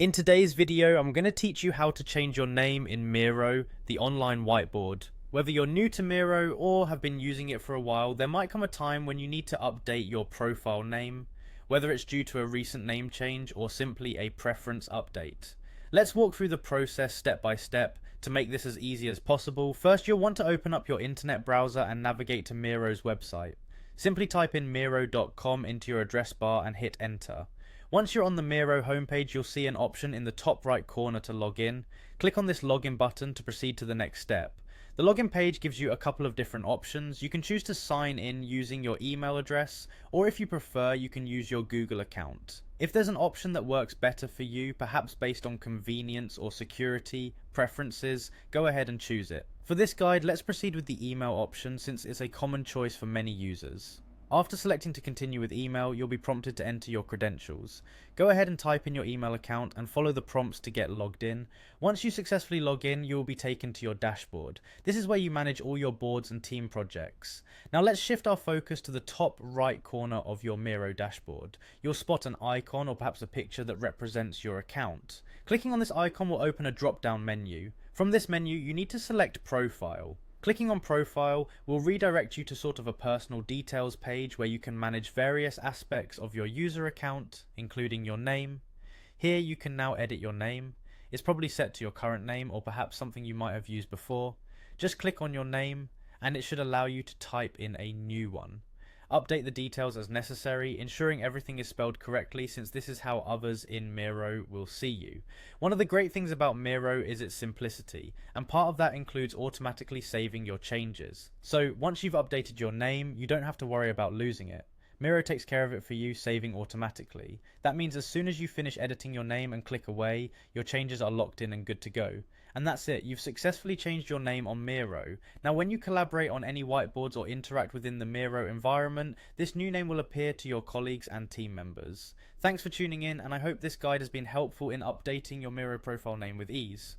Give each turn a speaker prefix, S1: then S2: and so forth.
S1: In today's video, I'm going to teach you how to change your name in Miro, the online whiteboard. Whether you're new to Miro or have been using it for a while, there might come a time when you need to update your profile name, whether it's due to a recent name change or simply a preference update. Let's walk through the process step by step to make this as easy as possible. First, you'll want to open up your internet browser and navigate to Miro's website. Simply type in miro.com into your address bar and hit enter. Once you're on the Miro homepage, you'll see an option in the top right corner to log in. Click on this login button to proceed to the next step. The login page gives you a couple of different options. You can choose to sign in using your email address, or if you prefer, you can use your Google account. If there's an option that works better for you, perhaps based on convenience or security preferences, go ahead and choose it. For this guide, let's proceed with the email option since it's a common choice for many users. After selecting to continue with email, you'll be prompted to enter your credentials. Go ahead and type in your email account and follow the prompts to get logged in. Once you successfully log in, you will be taken to your dashboard. This is where you manage all your boards and team projects. Now let's shift our focus to the top right corner of your Miro dashboard. You'll spot an icon or perhaps a picture that represents your account. Clicking on this icon will open a drop-down menu. From this menu, you need to select Profile. Clicking on Profile will redirect you to sort of a personal details page where you can manage various aspects of your user account, including your name. Here you can now edit your name. It's probably set to your current name or perhaps something you might have used before. Just click on your name and it should allow you to type in a new one. Update the details as necessary, ensuring everything is spelled correctly since this is how others in Miro will see you. One of the great things about Miro is its simplicity, and part of that includes automatically saving your changes. So once you've updated your name, you don't have to worry about losing it. Miro takes care of it for you, saving automatically. That means as soon as you finish editing your name and click away, your changes are locked in and good to go. And that's it, you've successfully changed your name on Miro. Now when you collaborate on any whiteboards or interact within the Miro environment, this new name will appear to your colleagues and team members. Thanks for tuning in, and I hope this guide has been helpful in updating your Miro profile name with ease.